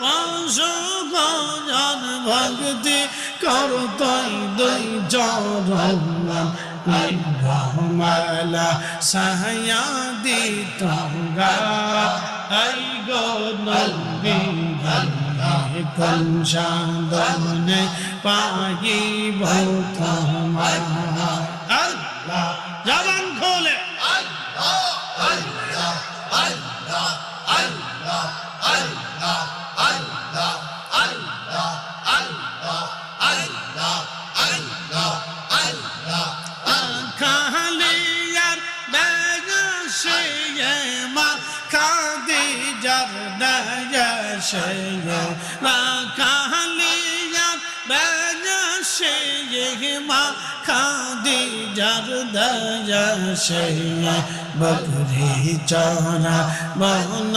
পাঁচশো হাজার ভক্তি করতই দুই চরণ রহমালা সাহায়াদি তোমরা আই গো নবী কোন সাধনে পাইব তোমার আল্লাহ জবান খোলে খালিয়ার বেগসে মা খাদিজার দয়াসে মা খালিয়ার বেগসে মা খাদিজার দয়াসে বকরি চরা বন